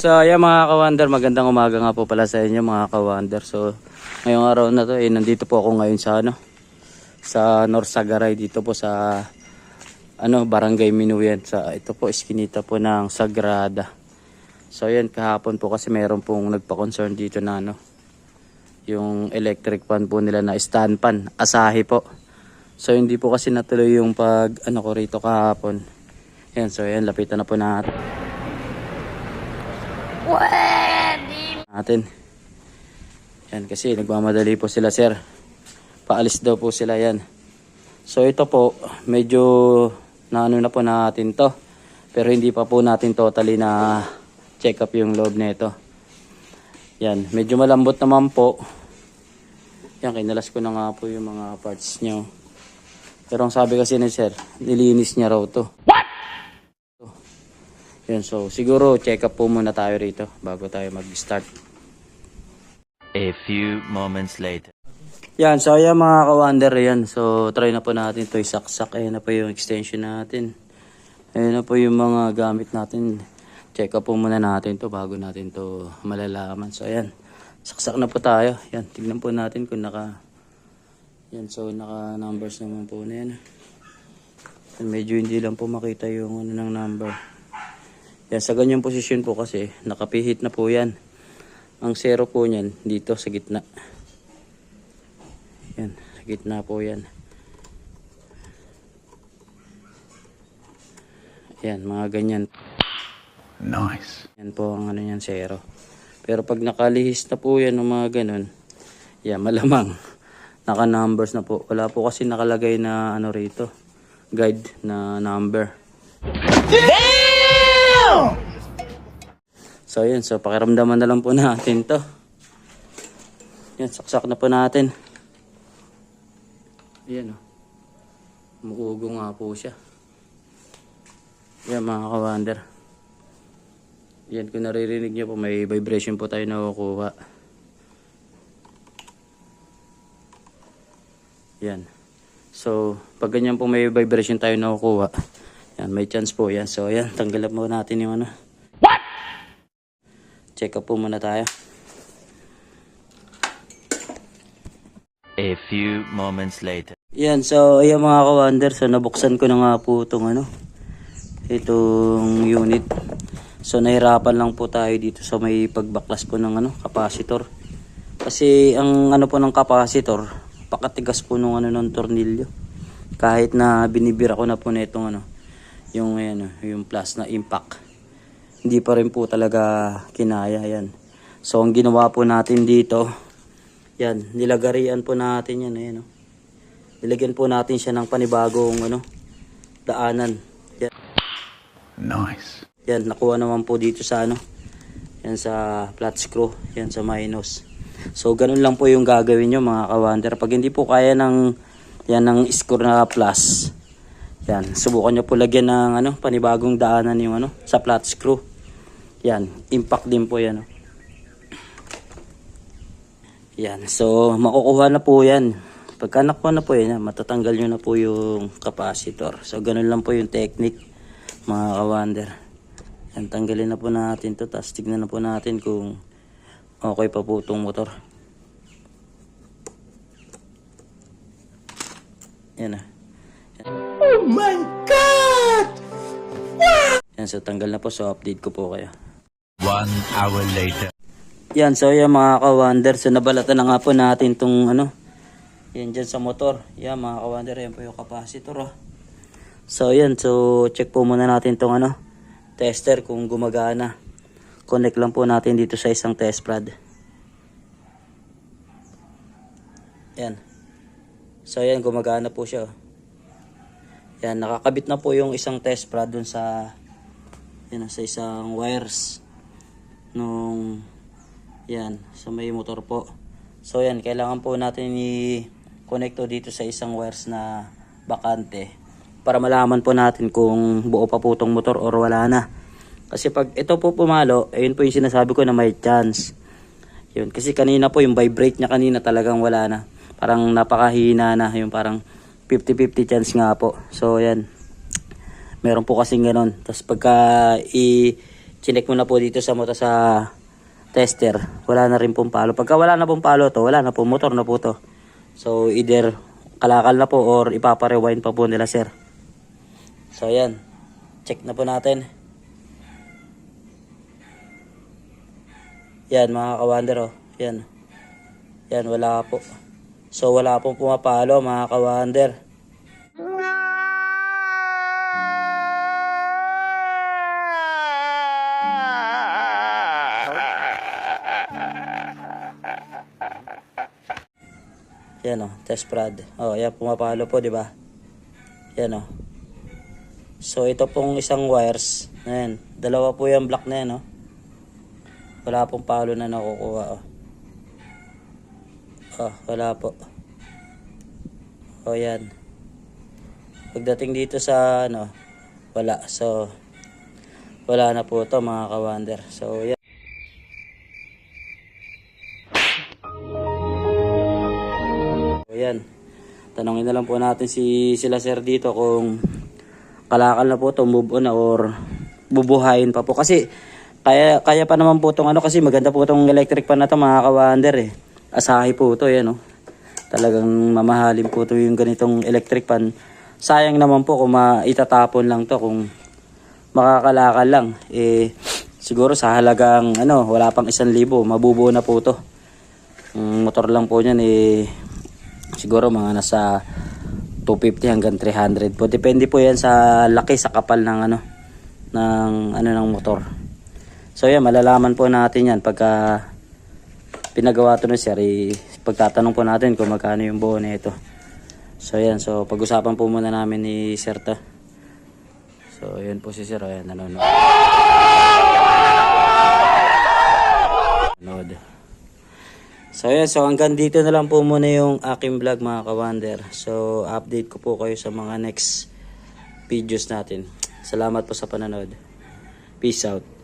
So ayan mga ka-wonder, magandang umaga nga po pala sa inyo mga ka-wonder. So ngayong araw na to nandito po ako ngayon sa sa North Sagaray, dito po sa Barangay Minuyan. Sa ito po iskinita po ng Sagrada. So ayan, kahapon po kasi meron pong nagpa-concern dito na yung electric fan po nila na stand fan, Asahi po. So hindi po kasi natuloy yung pag ko rito kahapon. Ayan, so ayan, lapitan na po natin. Yan kasi nagmamadali po sila, sir. Paalis daw po sila yan. So ito po medyo na po natin to. Pero hindi pa po natin totally na check up yung loob nito. Yan, medyo malambot naman po. Yan, kinalas ko na nga po yung mga parts nyo. Pero ang sabi kasi ni sir, nilinis niya raw to. Yan, so siguro check up po muna tayo rito bago tayo mag-start. A few moments later. Yan, so ayan mga ka-wonder yan. So try na po natin ito isaksak. Ayan na po yung extension natin. Ayan na po yung mga gamit natin. Check up po muna natin to bago natin to malalaman. So ayan, saksak na po tayo. Yan, tignan po natin kung yan, so naka numbers naman po na yan. Medyo hindi lang po makita yung ng number. Yan, sa ganyang posisyon po kasi nakapihit na po yan. Ang zero po niyan dito sa gitna. Yan, sa gitna po yan. Yan, mga ganyan. Nice. Yan po ang yan, zero. Pero pag nakalihis na po yan ng mga ganun, yan, malamang naka numbers na po. Wala po kasi nakalagay na rito, guide na number. So yun, so pakiramdaman na lang po natin to. Yan, saksak na po natin. Yan o. Umuugo nga po siya. Yan mga ka-wonder. Yan, kung naririnig nyo po, may vibration po tayo nakukuha. Yan. So, pag ganyan po may vibration tayo nakukuha, yan, may chance po yan. So yan, tanggalap mo natin yung check up po muna tayo. A few moments later. Yan, so ayan mga ka-wonder, so nabuksan ko na nga po itong itong unit. So nahirapan lang po tayo dito sa may pagbaklas po ng capacitor. Kasi ang po ng capacitor, pakatigas po nung ng tornilyo. Kahit na binibira ko na po na itong yung plus na impact, hindi pa rin po talaga kinaya. Yan. So ang ginawa po natin dito, yan, nilagarian po natin yan. Ayan, nilagyan po natin siya ng panibagong daanan. Yan. Nice. Yan, nakuha naman po dito sa yan sa flat screw, yan sa minus. So ganun lang po yung gagawin nyo mga ka-wonder. Pag hindi po kaya ng screw na plus, yan, subukan nyo po lagyan ng panibagong daanan yung sa flat screw. Yan, impact din po yan. Yan, so makukuha na po yan. Pagka nakuha na po yan, matatanggal nyo na po yung capacitor. So ganun lang po yung technique mga ka-wonder. Yan, tanggalin na po natin to, tapos tignan na po natin kung okay pa po itong motor. Yan na. Oh my God! Yan, so tanggal na po, so update ko po kayo. 1 hour later. Yan, so yan mga ka-wonder, so nabalatan na nga po natin itong yan dyan sa motor. Yan mga ka-wonder, yan po yung capacitor. So yan, so check po muna natin itong tester kung gumagana. Connect lang po natin dito sa isang test prod. Yan. So yan, gumagana po siya. Yan, nakakabit na po yung isang test prod dun sa sa isang wires nung yan sa may motor po. So yan, kailangan po natin i-connect dito sa isang wires na bakante para malaman po natin kung buo pa po itong motor or wala na. Kasi pag ito po pumalo, ayun po yung sinasabi ko na may chance. Yun, kasi kanina po yung vibrate niya kanina talagang wala na. Parang napakahina na, yung parang 50-50 chance nga po. So yan, meron po kasing ganon. Tapos pagka chinek mo na po dito sa motor sa tester, wala na rin pong palo. Pagka wala na pong palo to, wala na po, motor na po to. So either kalakal na po or ipapa-rewind pa po nila sir. So ayan, check na po natin. Yan mga kawander oh. Yan. Yan, wala po. So wala pong pumapalo mga kawander. Yan oh, test prod. Oh, yan pumapalo po, di ba? Yan oh. So ito pong isang wires. Ayan, dalawa po yung block na yan oh. Wala pong palo na nakukuha oh. Oh, wala po. Oh, yan. Pagdating dito sa ano, wala. So wala na po to mga kawander. So yan. Ayan, tanongin na lang po natin sila sir dito kung kalakal na po to, move on na or bubuhayin pa po. Kasi kaya pa naman po itong ano, kasi maganda po itong electric pan na to mga kawander eh. Asahi po ito yan oh. Talagang mamahalin po ito yung ganitong electric pan. Sayang naman po kung maitatapon lang to kung makakalakal lang. Eh siguro sa halagang ano, wala pang 1,000, mabubuo na po to. Motor lang po niyan eh siguro mga nasa 250 hanggang 300 po. Depende po yan sa laki, sa kapal ng ano ng motor. So yan, malalaman po natin yan pagka pinagawa to ni sir. Pagtatanong po natin kung magkano yung buo nito. So yan, so pag-usapan po muna namin ni sir to. So yan po si sir, ayan, nanonood. So yan, so hanggang dito na lang po muna yung aking vlog mga kawander. So update ko po kayo sa mga next videos natin. Salamat po sa panonood. Peace out.